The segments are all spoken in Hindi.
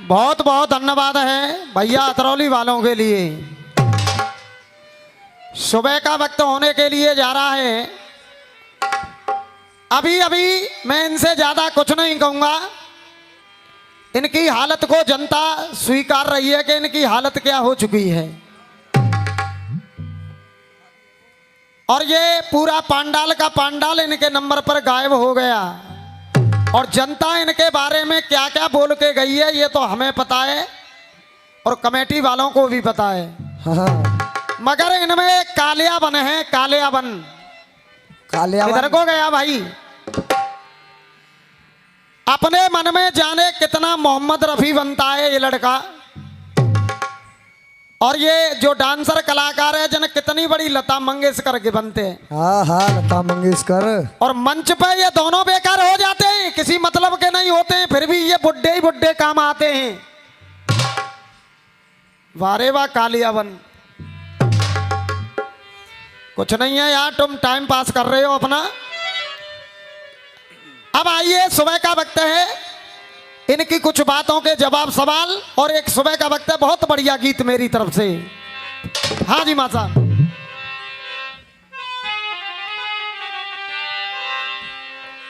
बहुत बहुत धन्यवाद है भैया अतरौली वालों के लिए। सुबह का वक्त होने के लिए जा रहा है। अभी अभी मैं इनसे ज्यादा कुछ नहीं कहूंगा। इनकी हालत को जनता स्वीकार रही है कि इनकी हालत क्या हो चुकी है। और ये पूरा पांडाल का पांडाल इनके नंबर पर गायब हो गया। और जनता इनके बारे में क्या क्या बोल के गई है ये तो हमें पता है और कमेटी वालों को भी पता है। मगर इनमें एक कालियाबन है, कालियाबन। इधर को गया भाई। अपने मन में जाने कितना मोहम्मद रफी बनता है ये लड़का। और ये जो डांसर कलाकार है जन कितनी बड़ी लता मंगेशकर के बनते हैं। हाँ हाँ लता मंगेशकर। और मंच पे ये दोनों बेकार हो जाते हैं, किसी मतलब के नहीं होते हैं, फिर भी ये बुड्ढे ही बुड्ढे काम आते हैं। वारे वाह कालियाबन। कुछ नहीं है यार, तुम टाइम पास कर रहे हो अपना। अब आइए, सुबह का वक्त है, इनकी कुछ बातों के जवाब सवाल और एक सुबह का वक्त है। बहुत बढ़िया गीत मेरी तरफ से। हाँ जी माँ साहब।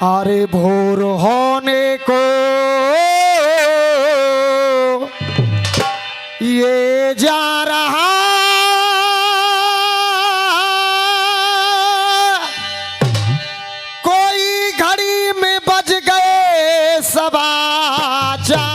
अरे भोर होने को ये जा रहा, कोई घड़ी में बज गए सवा चार।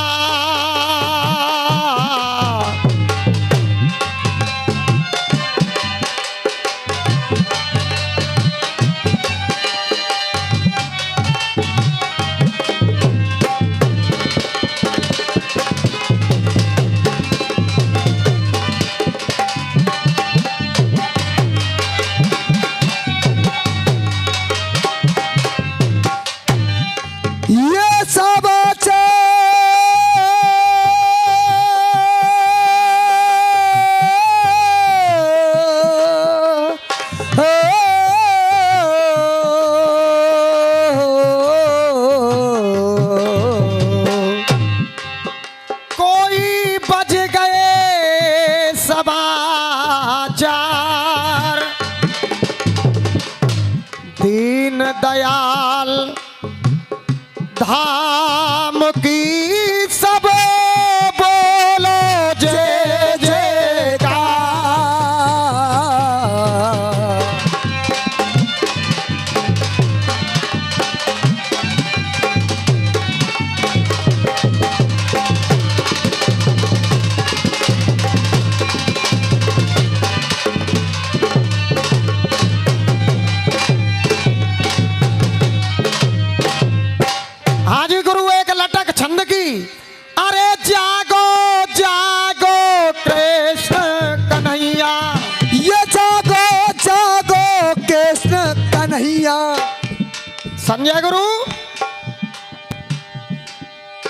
दीन दयाल धाम की सब बोलो जय जयकार। हाजी गुरु एक लटक छंद की। अरे जागो जागो कृष्ण कन्हैया, ये जागो जागो कृष्ण कन्हैया। संजय गुरु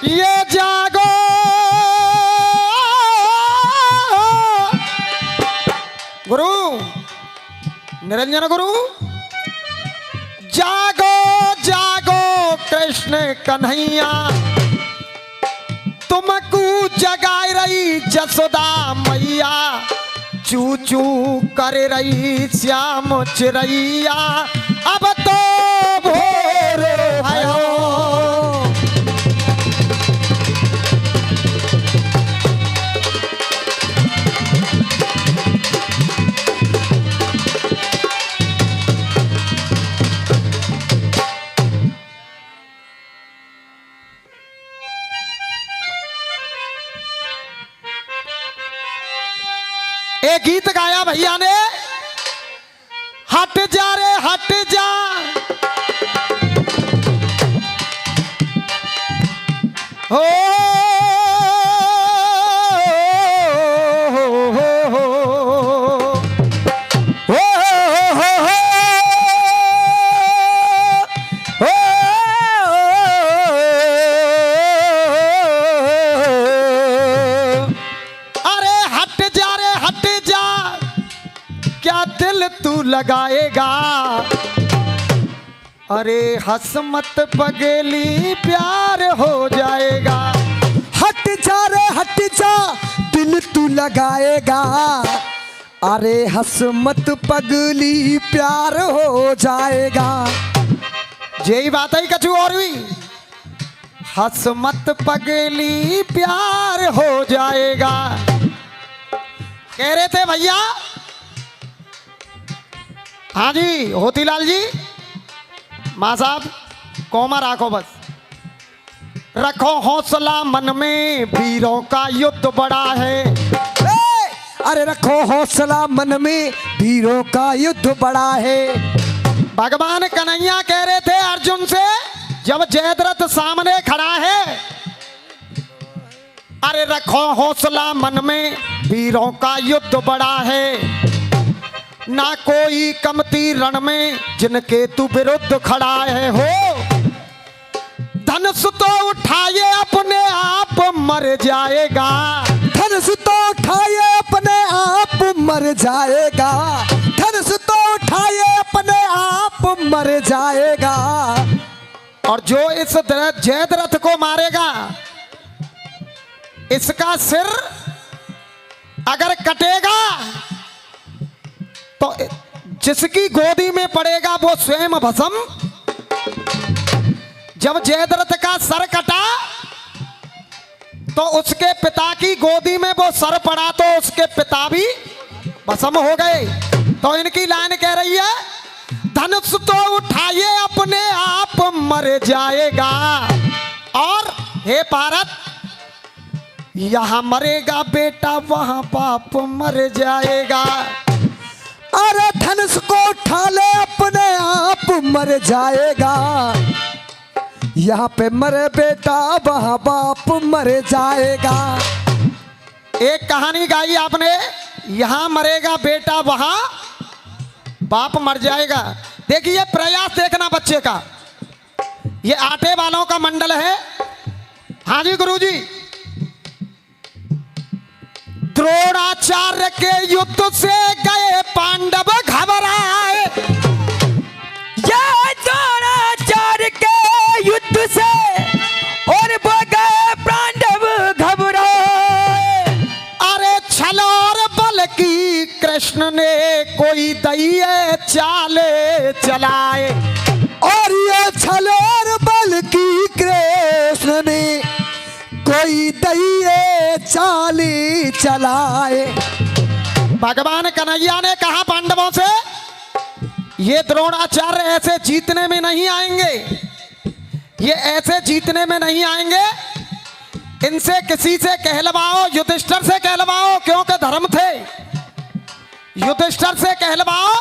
ये जागो, गुरु निरंजन गुरु जागो जागो कृष्ण कन्हैया, तुमको जगाए रही जसोदा मैया, चू चू कर रही श्याम चिरैया, अब तो भोर भयो। एक गीत गाया भैया ने, हट जा रे हट जा, हो तू लगाएगा। अरे हंस मत पगेली प्यार हो जाएगा। हट जा रे हट जा, दिल तू लगाएगा। अरे हंस मत पगली, प्यार हो जाएगा। यही बात है कछु और भी। हंस मत पगली, प्यार हो जाएगा। कह रहे थे भैया। हाँ जी होतीलाल जी, माँ साहब कोमा राखो बस। रखो हौसला मन में, वीरों का युद्ध बड़ा है। अरे रखो हौसला मन में, वीरों का युद्ध बड़ा है। भगवान कन्हैया कह रहे थे अर्जुन से, जब जयद्रथ सामने खड़ा है, अरे रखो हौसला मन में, वीरों का युद्ध बड़ा है। ना कोई कमती रण में, जिनके तू विरुद्ध खड़ा है। हो धनुष तो उठाए अपने आप मर जाएगा। धनुष तो उठाए अपने आप मर जाएगा। धनुष तो उठाए अपने आप मर जाएगा। और जो इस जयद्रथ को मारेगा, इसका सिर अगर कटेगा तो जिसकी गोदी में पड़ेगा वो स्वयं भस्म। जब जयद्रथ का सर कटा तो उसके पिता की गोदी में वो सर पड़ा तो उसके पिता भी भस्म हो गए। तो इनकी लाइन कह रही है, धनुष तो उठाए अपने आप मर जाएगा। और हे भारत, यहां मरेगा बेटा, वहां बाप मर जाएगा। अरे धनुष को उठा ले अपने आप मर जाएगा। यहाँ पे मरे बेटा, वहां बाप मर जाएगा। एक कहानी गाई आपने, यहां मरेगा बेटा, वहां बाप मर जाएगा। देखिए प्रयास देखना बच्चे का। ये आटे वालों का मंडल है। हाँ जी गुरुजी। द्रोणाचार्य के युद्ध से गए पांडव घबराए। द्रोणाचार्य के युद्ध से और वो गए पांडव घबराए। अरे छल और बल की कृष्ण ने कोई दैये चाले चलाए। और ये छल और बल की कृष्ण ने कोई दैये चाली चलाए। भगवान कन्हैया ने कहा पांडवों से, ये द्रोणाचार्य ऐसे जीतने में नहीं आएंगे, ये ऐसे जीतने में नहीं आएंगे। इनसे किसी से कहलवाओ, युधिष्ठिर से कहलवाओ, क्योंकि धर्म थे। युधिष्ठिर से कहलवाओ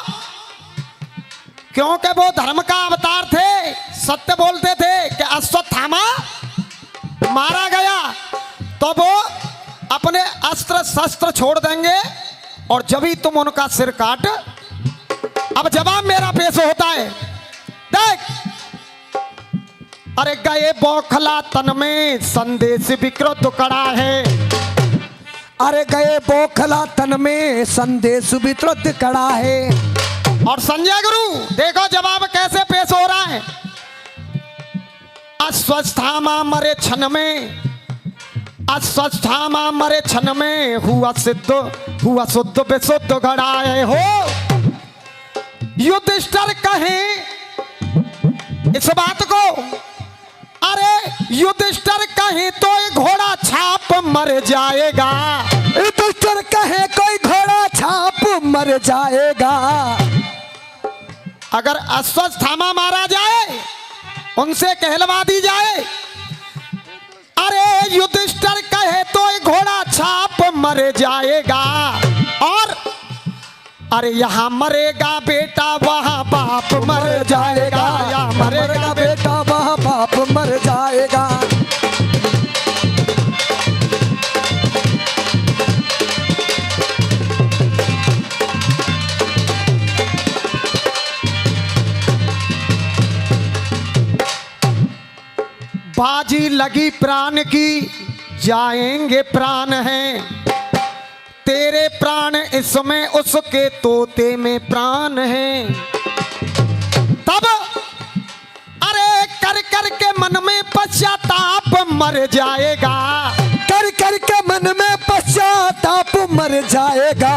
क्योंकि वो धर्म का अवतार थे, सत्य बोलते थे कि अश्वत्थामा मारा गया तो वो अपने अस्त्र शस्त्र छोड़ देंगे और जब ही तुम उनका सिर काट। अब जवाब मेरा पेश होता है, देख। अरे गए बौखला तन में, संदेश विकृत कड़ा है। अरे गए बौखला तन में, संदेश विकृत कड़ा है। और संजय गुरु देखो जवाब कैसे पेश हो रहा है। अस्वस्थामा मरे क्षण में, अस्वस्थामा मरे क्षण में, हुआ शुद्ध विशुद्ध घड़ा है। हो युधिष्ठिर कहे इस बात को, अरे युधिष्ठिर कहे तो घोड़ा छाप मर जाएगा। युधिष्ठिर कहे कोई घोड़ा छाप मर जाएगा। अगर अश्वत्थामा मारा जाए, उनसे कहलवा दी जाए, अरे युधिष्ठिर कहे तो घोड़ा छाप मर जाएगा। और अरे यहाँ मरेगा बेटा, वहां बाप मर जाएगा। यहाँ मरेगा बेटा, वहां बाप मर जाएगा। बाजी लगी प्राण की, जाएंगे प्राण हैं तेरे प्राण, इसमें उसके तोते में प्राण हैं। तब अरे कर कर के मन में पश्चाताप मर जाएगा। मन में पश्चाताप मर जाएगा।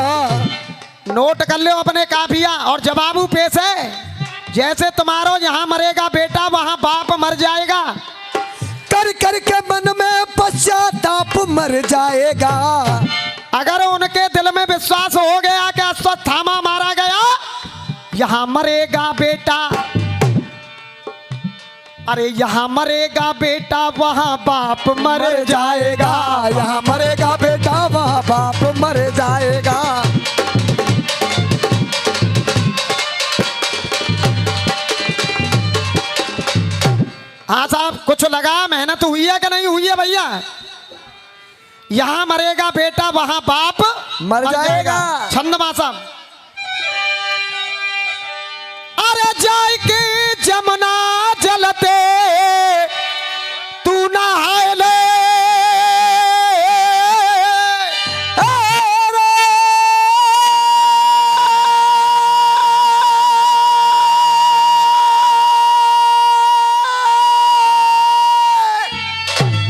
नोट कर लो अपने काफिया और जवाबू पेश है। जैसे तुम्हारो यहाँ मरेगा बेटा वहाँ बाप मर जाएगा। कर कर के मन में पश्चाताप मर जाएगा। अगर उनके दिल में विश्वास हो गया कि अश्वत्थामा मारा गया, यहाँ मरेगा बेटा, अरे यहाँ मरेगा बेटा वहाँ बाप मर जाएगा। यहाँ मरेगा बेटा वहाँ बाप मर जाएगा। हाँ साहब, कुछ लगा मेहनत हुई है कि नहीं हुई है भैया? यहाँ मरेगा बेटा वहाँ बाप मर जाएगा। छंदमासा। अरे जाय के जमुना जलते तू नहाए ले,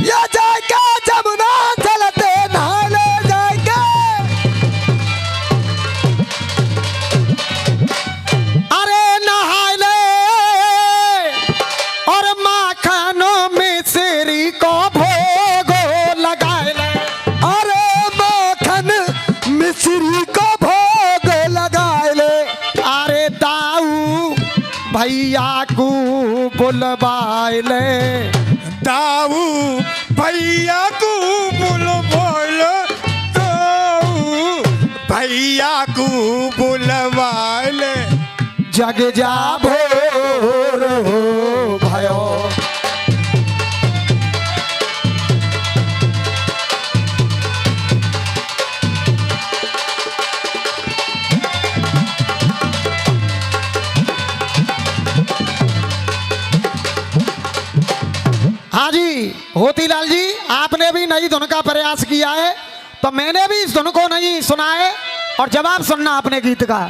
या जाय के जमुना जलते नहाए ले, जाय के। अरे नहाए ले और माखनों में श्री को भोगो लगाए ले। अरे माखन मिश्री को भोग लगाए ले। अरे दाऊ भैया को बुलवाए ले, दाऊ भैया को बुलवाइल, दाऊ भैया को बुलवाइल। जग जा भोर हो भयो। हाँ जी होतीलाल जी, आपने भी नई धुन का प्रयास किया है तो मैंने भी इस धुन को नहीं सुना है और जवाब सुनना अपने गीत का।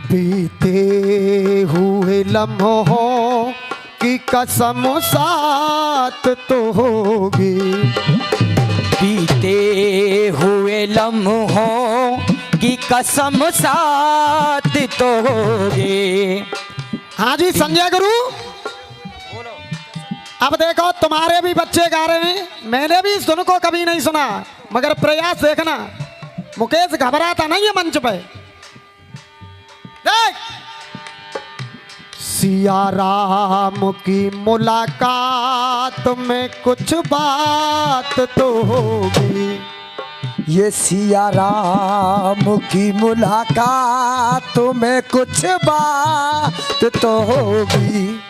बीते हुए लम्हों की कसम साथ तो होगी, बीते हुए लम्हों की कसम साथ तो होगी। हाँ जी संजय गुरु, अब देखो तुम्हारे भी बच्चे गा रहे हैं, मैंने भी इस धुन को कभी नहीं सुना, मगर प्रयास देखना। मुकेश घबराता नहीं है मंच पे। देख, सिया राम की मुलाकात में कुछ बात तो होगी, ये सिया राम की मुलाकात में कुछ बात तो होगी।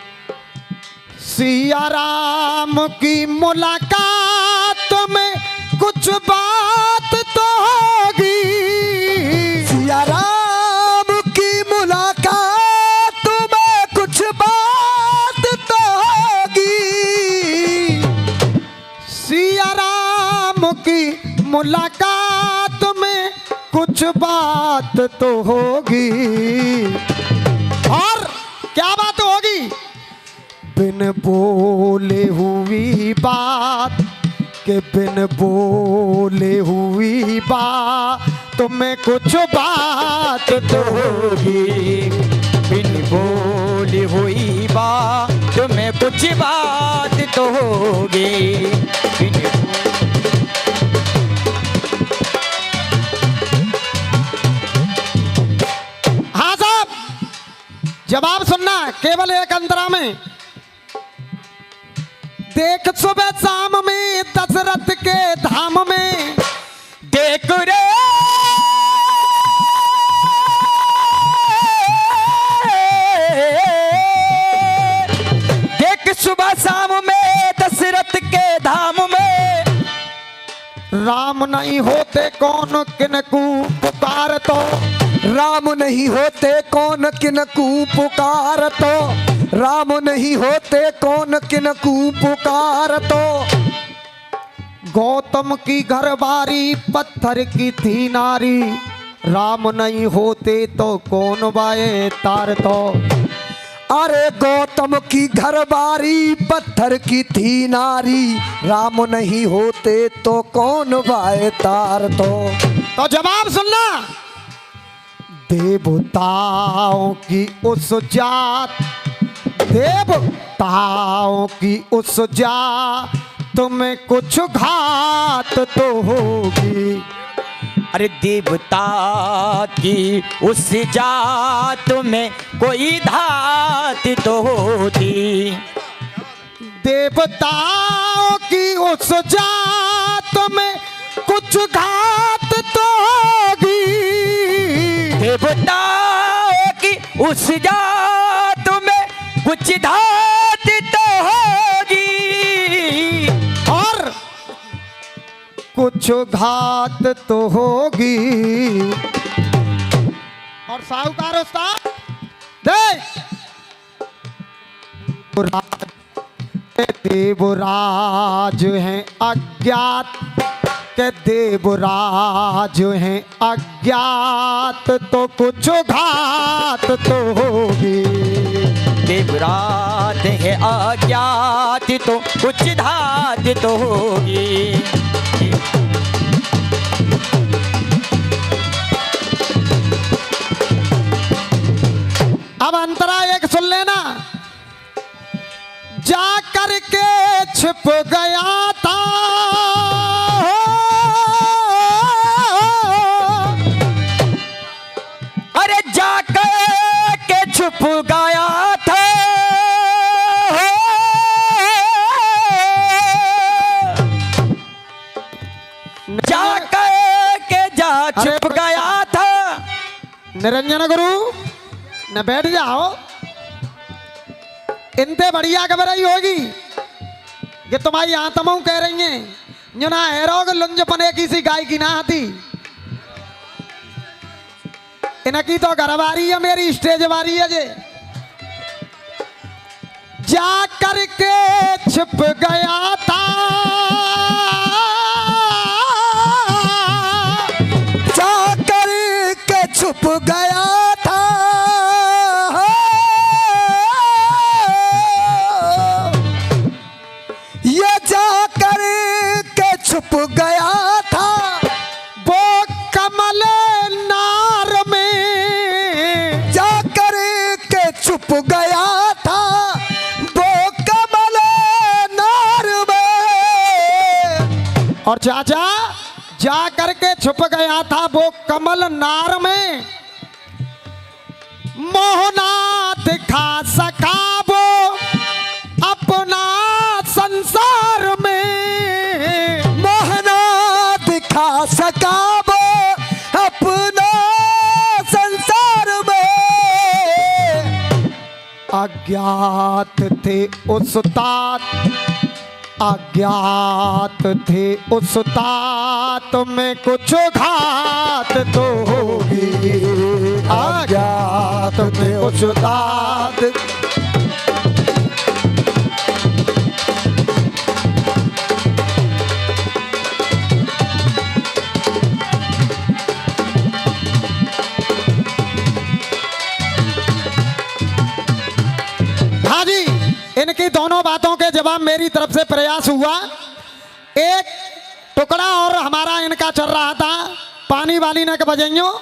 सिया राम की मुलाकात में कुछ बात तो होगी, सिया राम की मुलाकात में कुछ बात तो होगी। सिया राम की मुलाकात में कुछ बात तो होगी। और क्या बात होगी? बिन बोले हुई बात के बिन बोले हुई बात तुम्हें कुछ बात तो होगी, बिन बोली हुई बात में कुछ बात तो होगी। हाँ साहब, जवाब सुनना केवल एक अंतरा में। देख सुबह शाम में दशरथ के धाम में, देख रे राम नहीं होते कौन किनकू पुकार तो। राम नहीं होते कौन किनकू पुकार तो। राम नहीं होते कौन किनकू पुकार तो। गौतम की घरबारी पत्थर की थी नारी, राम नहीं होते तो कौन बाए तार तो। अरे गौतम की घरबारी पत्थर की थी नारी, राम नहीं होते तो कौन बाए तार तो जवाब सुनना। देवताओं की उस जात, देवताओं की उस जात तुम्हें कुछ घात तो होगी। अरे देवता की उस जात में कोई धात तो होती। देवताओं की उस जात में कुछ घात तो होगी। देवताओं की उस जात में कुछ धात तो होगी। और कुछ घात तो होगी। और साहूकार उस्ताद देख, देवराज हैं अज्ञात के देवराज हैं अज्ञात तो कुछ घात तो होगी। देवराज है अज्ञात तो कुछ धात तो होगी। अब अंतरा एक सुन लेना। जा करके छिप गया था, अरे जा करके छुप गया था। जा करके जा छुप गया था। निरंजन गुरु न बैठ जाओ, इनते बढ़िया खबर ही होगी कि तुम्हारी आत्माओं कह रही हैं जो ना हैरोग लुंज पने किसी गाय की ना आती। इनकी तो घरवारी है, मेरी स्टेज वारी है जे। जा करके छिप गया था, जा करके छुप गया था। ये जा करके छुप गया था वो कमल नार में। जा करके छुप गया था वो कमल नार में। और चाचा जा करके छुप गया था वो कमल नार में, मोहना दिखा सका वो अपना संसार में। मोहना दिखा सका वो अपना संसार में। अज्ञात थे उस्ताद, अज्ञात थे उस्ताद में कुछ घात तो होगी। अज्ञात थे उस्ताद। हाँ जी, इनकी दोनों बातों के जवाब मेरी तरफ से प्रयास हुआ। एक टुकड़ा और हमारा इनका चल रहा था पानी वाली न के बजाइयों।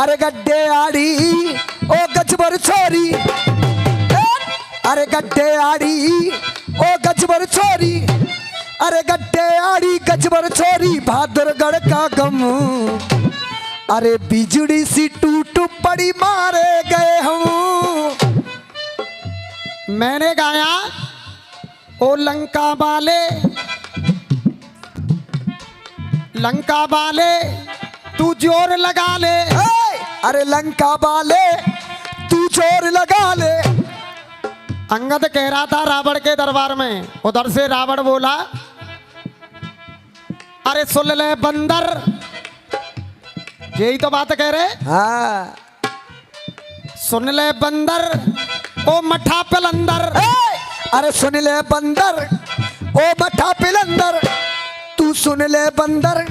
अरे गड्ढे आड़ी ओ गजबर छोरी, अरे गड्ढे आड़ी ओ गजबर छोरी, अरे गड्ढे आड़ी गजबर छोरी बहादुरगढ़ का गम, अरे बिजली सी टूट पड़ी मारे गए हम। मैंने गाया ओ लंका वाले तू जोर लगा ले। अरे लंका वाले तू जोर लगा ले। अंगद कह रहा था रावण के दरबार में, उधर से रावण बोला अरे सुन ले बंदर, यही तो बात कह रहे, हाँ सुन ले बंदर ओ मठा पिलंदर। अरे सुन ले बंदर ओ मठा पिलंदर, तू सुन ले बंदर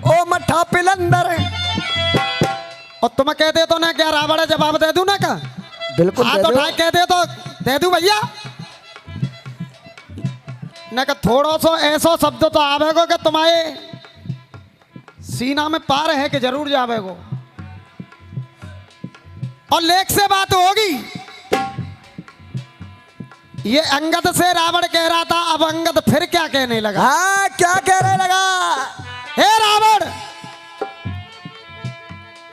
ओ मठा पिलंदर। और तुम कहते तो ना क्या रावण जवाब दे दूं ना का? बिल्कुल हाथ दे दो। उठा के दे तो दे दूं भैया ना का? थोड़ा सो ऐसा शब्द तो आवेगो कि तुम्हारे सीना में पार है कि जरूर जावेगो। और लेख से बात होगी। ये अंगद से रावण कह रहा था, अब अंगद फिर क्या कहने लगा? हाँ क्या कहने लगा? हे रावण,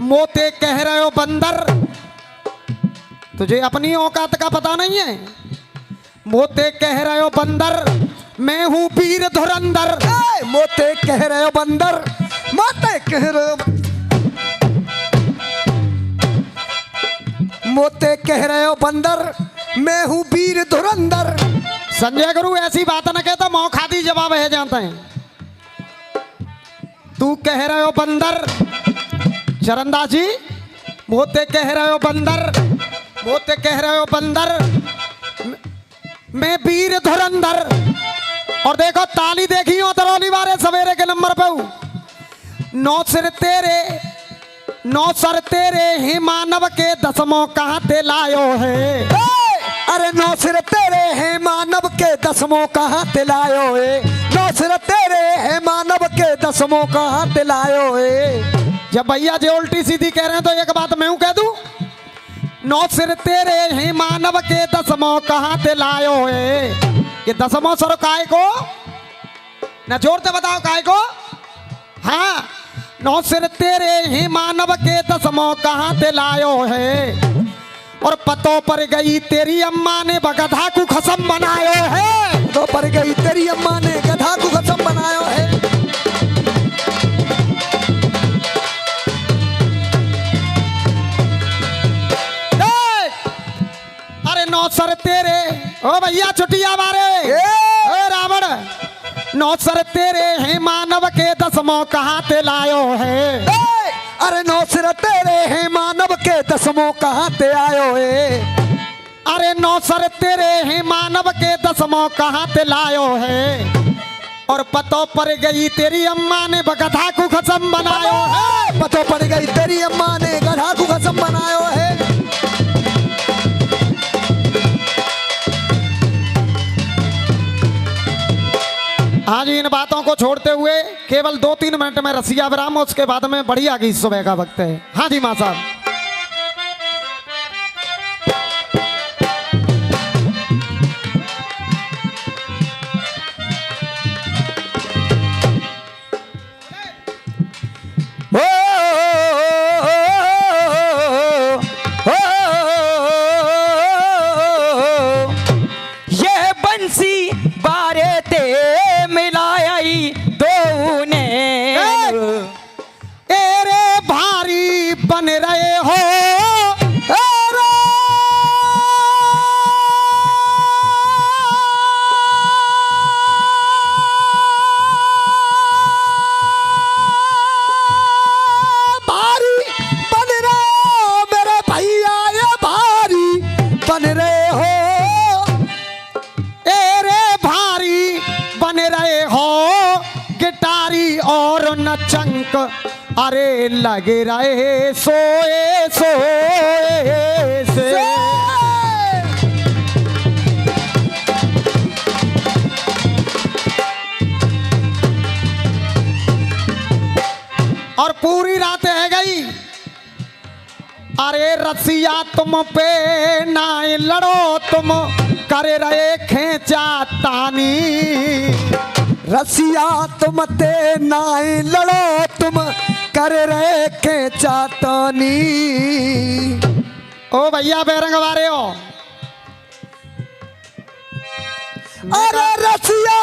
मोते कह रहे हो बंदर, तुझे अपनी औकात का पता नहीं है। मोते कह रहे हो बंदर, मैं हूं वीर धुरंधर। मोते कह रहे हो बंदर, मोते कह रहे हो, मोते कह रहे हो बंदर, मैं हूं वीर धुरंधर। संजय गुरु ऐसी बात न कहता, मौखादी जवाब है जानते हैं। तू कह रहे हो बंदर, चरणदास जी, मोते कह रहे हो बंदर, मोते कह रहे हो बंदर, मैं वीर धुरंधर। और देखो ताली देखी हो तरौली वाले सवेरे के नंबर पे, नौ सर तेरे ही मानव के दसमों कहाँ ते लायो है। अरे नौ सिर तेरे हैं मानव के दसमों कहाँ ते लायो है। नौ सिर तेरे हैं मानव के दसमों कहाँ ते लायो है। जब भैया जी उल्टी सीधी कह रहे हैं तो एक बात मैं कह दूं, नौ सिर तेरे ही मानव के दसमों कहाँ ते लायो है। ये दसमों सर काय को ना जोर से बताओ काय को? हाँ, नौ सिर तेरे ही मानव के दसमों कहाँ ते लायो है। और पतों पर गई तेरी अम्मा ने गधा को खसम बनायो है। तो पर गई तेरी अम्मा ने गधा को खसम बनायो है। अरे नौ सर तेरे, ओ भैया छुट्टिया मारे, ओ रावण, नौ सर तेरे हैं मानव के दसमों कहाँ ते लायो है। अरे नौ सिर तेरे हैं मानव के दसमों कहाँ ते आयो है। अरे नौ सर तेरे हैं मानव के दसमों कहाँ ते लायो है। और पतों पर गई तेरी अम्मा ने गधा को खसम बनायो है। पतों पर गई तेरी अम्मा ने गधा को खसम बनायो है। आज इन बातों को छोड़ते हुए केवल 2-3 मिनट में रसिया विराम, उसके बाद में बढ़िया गीत सुबह का वक्त है। हाँ जी माँ साहब। ये बंसी बारे ते मिलाई दो ने, एरे भारी बन रहे हो, भारी बन रहे हो मेरे भैया, ये भारी बन रहे हो। एरे भारी बन रहे हो, गिटारी और नचंक अरे लगे रहे सोए सोए से। और पूरी रात है गई, अरे रसिया तुम पे ना लड़ो, तुम करे रहे खेचा तानी। रसिया तुम ते नाई लड़ो तुम कर रहे खेचा तानी। ओ भैया बेरंग वारे हो, अरे रसिया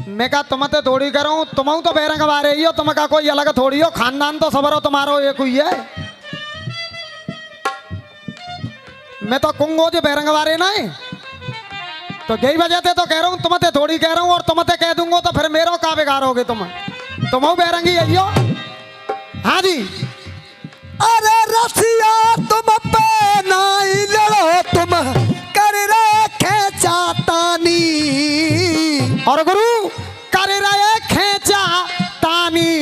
मैं कहा तुम ते थोड़ी करूं, तुम तो बेरंग वारे ही हो, तुम का कोई अलग थोड़ी हो, खानदान तो सबर हो तुम्हारो एक ही है। मैं तो कुंगो जी बेरंग वारे नहीं, तो यही वजह से तो कह रहा हूँ, तुम ते थोड़ी कह रहा हूँ, और तुम ते कह दूंगा तो फिर मेरो का बिगाड़ोगे तुम बेरंगी यही हो। हाँ जी, अरे रसिया तुम पे नाई लड़ो तुम कर रहे खेचा तानी। और गुरु कर रहे खेचा तानी,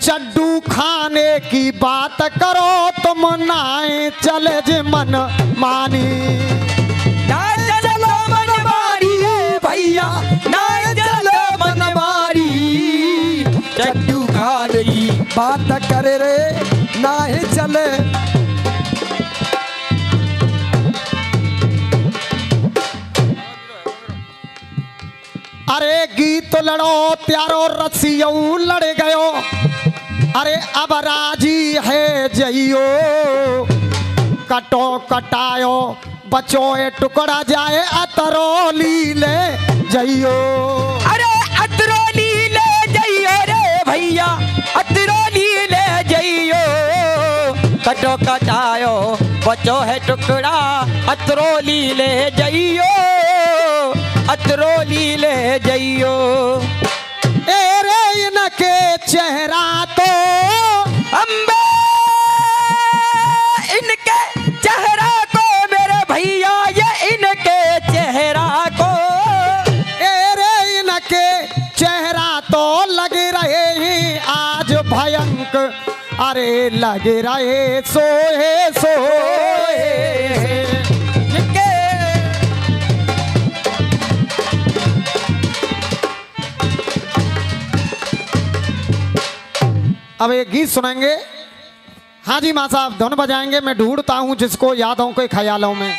चड्डू खाने की बात करो तुम नाए चले जे मन मानी। ना चलो मन मारी भैया, ना चलो मन मारी, चट्टू खा रही बात करे रे नाई चले। अरे गीत लड़ो त्यारो रसियो लड़ गयो, अरे अब राजी है जइयो, कटो कटायो बचो ए टुकड़ा जाए अतरोली ले जइयो। अरे अतरोली ले जइयो रे भैया, अतरोली ले जइयो, कटो कटायो बचो है टुकड़ा, अतरोली ले जइयो, अतरोली ले जइयो। एरे इनके चेहरा तो अम्बे इनके चेहरा को मेरे भैया, ये इनके चेहरा को, एरे इनके चेहरा तो लगे रहे हैं आज भयंकर, अरे लगे रहे सोए सोए। अब एक गीत सुनाएंगे। हाँ जी माँ साहब, धुन बजाएंगे। मैं ढूंढता हूँ जिसको यादों के ख्यालों में।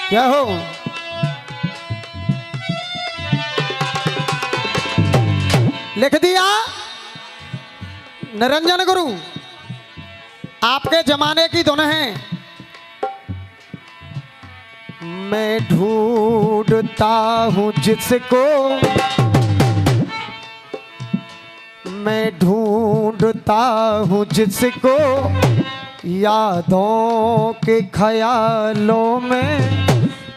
क्या हो लिख दिया निरंजन गुरु, आपके जमाने की धुन है। मैं ढूंढता हूँ जिसको, मैं ढूंढता हूँ जिसको यादों के ख्यालों में,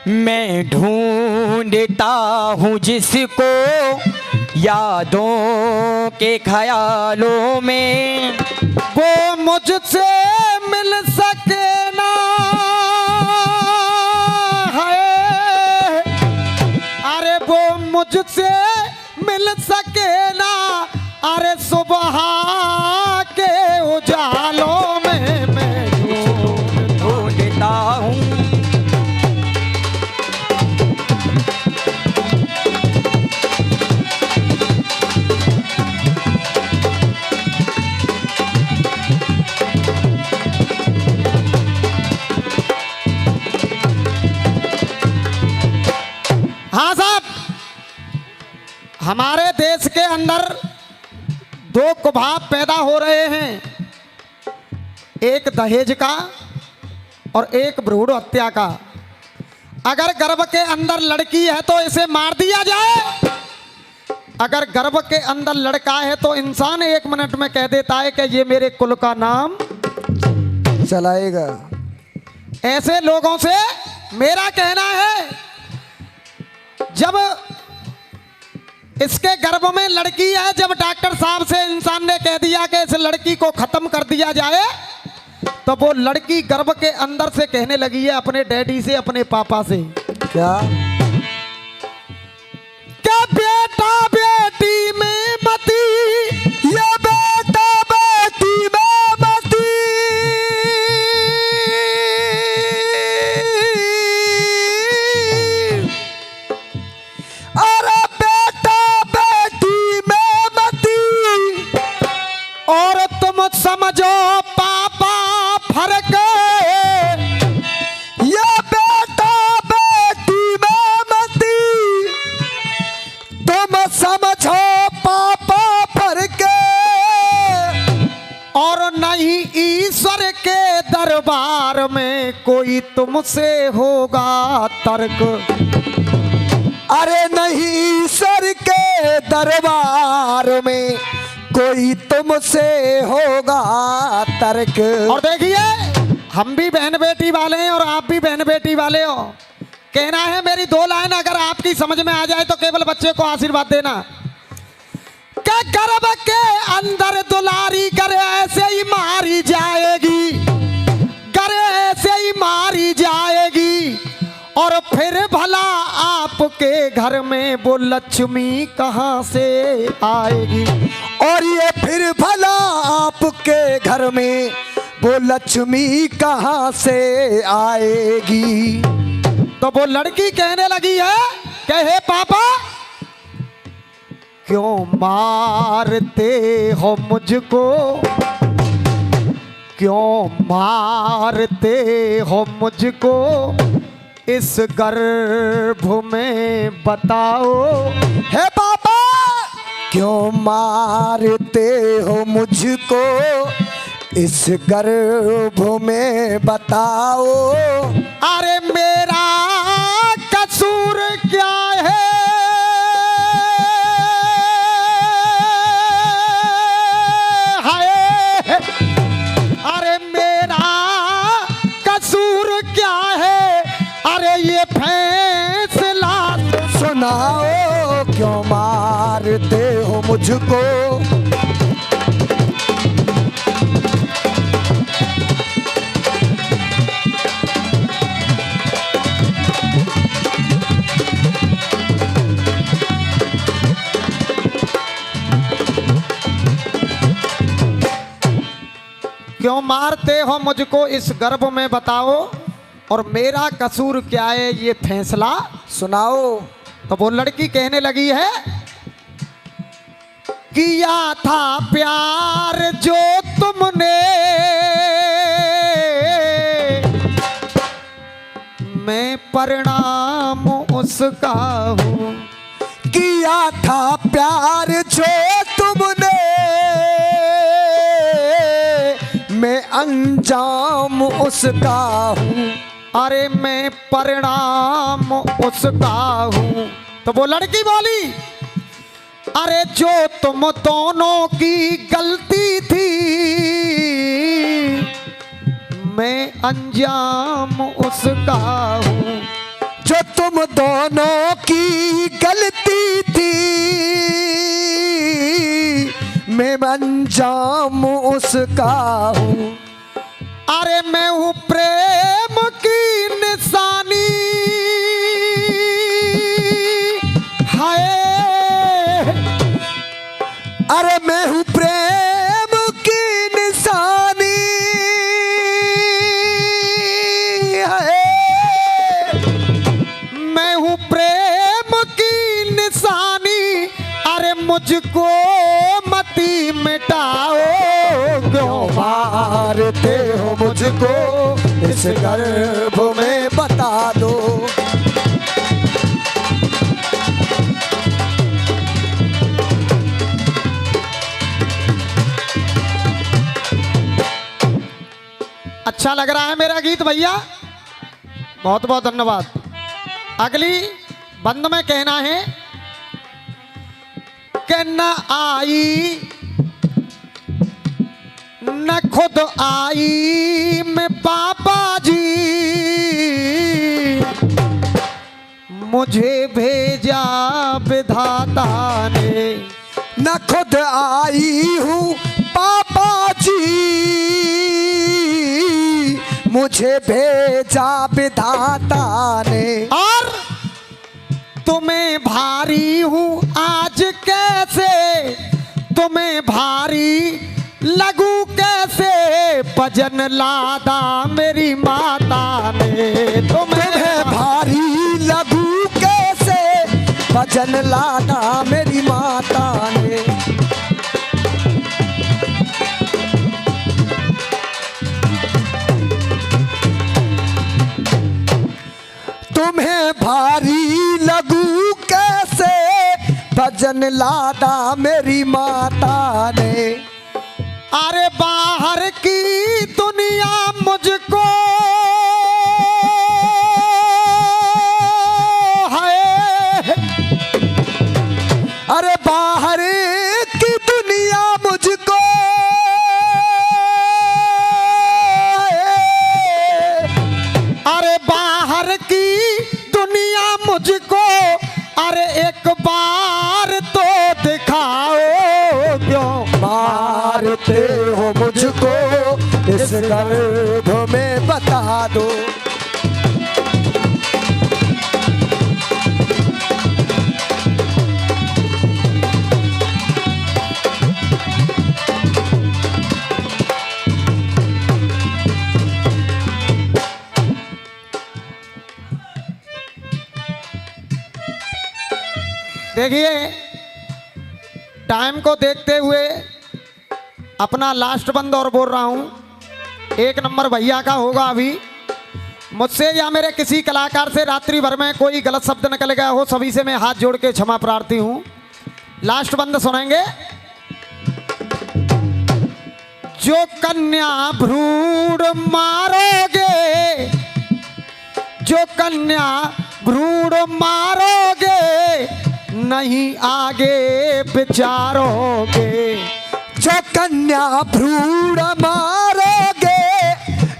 मैं ढूंढता हूँ जिसको यादों के ख्यालों में, वो मुझसे मिल सके ना है, अरे वो मुझसे मिल सके ना, अरे सुबह के उजालों में मैं ढूंढता हूँ। हाँ साहब, हमारे देश के अंदर दो कुभाव पैदा हो रहे हैं, एक दहेज का और एक भ्रूण हत्या का। अगर गर्भ के अंदर लड़की है तो इसे मार दिया जाए, अगर गर्भ के अंदर लड़का है तो इंसान 1 मिनट में कह देता है कि ये मेरे कुल का नाम चलाएगा। ऐसे लोगों से मेरा कहना है, जब इसके गर्भ में लड़की है, जब डॉक्टर साहब से इंसान ने कह दिया कि इस लड़की को खत्म कर दिया जाए, तो वो लड़की गर्भ के अंदर से कहने लगी है अपने डैडी से, अपने पापा से, क्या क्या बेटा बेटी में मती, ये बेटा बेटी में मती, दरबार में कोई तुमसे होगा तर्क। अरे नहीं ईश्वर के दरबार में कोई तुमसे होगा तर्क। और देखिए, हम भी बहन बेटी वाले हैं और आप भी बहन बेटी वाले हो। कहना है मेरी 2 लाइन अगर आपकी समझ में आ जाए तो केवल बच्चे को आशीर्वाद देना। क्या गर्भ के अंदर दुलारी करे ऐसे ही मारी जाएगी, करे ऐसे ही मारी जाएगी। और फिर भला आपके घर में वो लक्ष्मी कहाँ से आएगी। और ये फिर भला आपके घर में वो लक्ष्मी कहाँ से आएगी। तो वो लड़की कहने लगी है, कहे पापा क्यों मारते हो मुझको, क्यों मारते हो मुझको, इस गर्भ में बताओ। हे पापा क्यों मारते हो मुझको, इस गर्भ में बताओ। अरे मेरा कसूर क्या है, हाय अरे मेरा कसूर क्या है, अरे ये फैसला सुनाओ। क्यों मारते हो मुझको, क्यों मारते हो मुझको इस गर्भ में बताओ, और मेरा कसूर क्या है ये फैसला सुनाओ। तो वो लड़की कहने लगी है, किया था प्यार जो तुमने, मैं परिणाम उसका हूँ। किया था प्यार जो तुमने, मैं अंजाम उसका हूँ। अरे मैं परिणाम उसका हूँ। तो वो लड़की बोली, अरे जो तुम दोनों की गलती थी, मैं अंजाम उसका हूँ। जो तुम दोनों की गलती थी, मैं अंजाम उसका हूँ। अरे मैं हूँ प्रेम की निशानी, हाय अरे मैं हूँ प्रेम की निशानी, मैं हूँ प्रेम की निशानी। अरे मुझको मती मिटाओ, क्यों मारते हो मुझको, इस गर्भ में बता दो। अच्छा लग रहा है मेरा गीत भैया, बहुत बहुत धन्यवाद। अगली बंद में कहना है कि न आई न खुद आई मैं पापा जी, मुझे भेजा विधाता ने। न खुद आई हूँ पापा जी, मुझे भेजा विधाता ने। और तुम्हें भारी हूँ आज कैसे, तुम्हें भारी लगू कैसे, भजन लादा मेरी माता ने। तुम्हें भारी लगू कैसे, भजन लादा मेरी माता ने। तुम्हें भारी लगू कैसे, भजन लादा मेरी माता ने। अरे बाहर की की दुनिया मुझको है, अरे बाहर की दुनिया मुझको है, अरे बाहर की दुनिया मुझको, अरे एक बार तो दिखाओ क्यों मारते हो मुझको इस गर्भ में बता दो। देखिए टाइम को देखते हुए अपना लास्ट बंद और बोल रहा हूं। एक नंबर भैया का होगा अभी। मुझसे या मेरे किसी कलाकार से रात्रि भर में कोई गलत शब्द निकल गया हो, सभी से मैं हाथ जोड़ के क्षमा प्रार्थी हूं। लास्ट बंद सुनाएंगे। जो कन्या भ्रूण मारोगे, जो कन्या भ्रूण मारोगे, नहीं आगे विचारोगे। जो कन्या भ्रूण मारोगे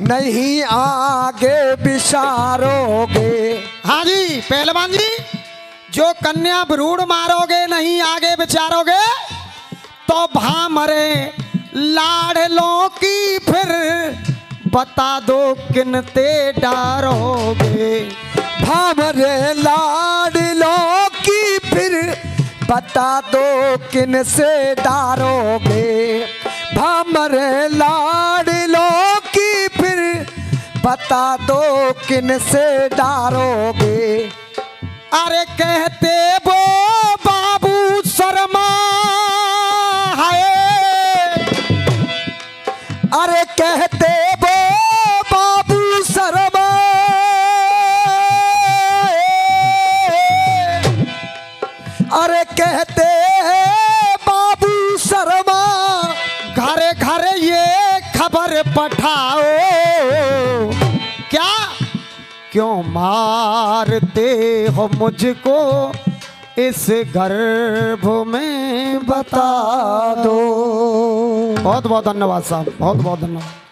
नहीं आगे विचारोगे। हाँ जी पहलवान जी, जो कन्या भ्रूण मारोगे नहीं आगे विचारोगे, तो भामरे लाडलों की फिर बता दो किनते डारोगे। भामरे लाडलों की फिर बता दो किन से डारोगे। भामरे लाडलों की फिर बता दो किन से डारोगे। अरे कहते वो बाबू शर्मा है, अरे कहते वो बाबू शर्मा, अरे कहते हैं बाबू शर्मा, घरे घरे ये खबर पठाओ। क्या क्यों मारते हो मुझको इस गर्भ में बता दो। बहुत बहुत धन्यवाद साहब, बहुत बहुत धन्यवाद।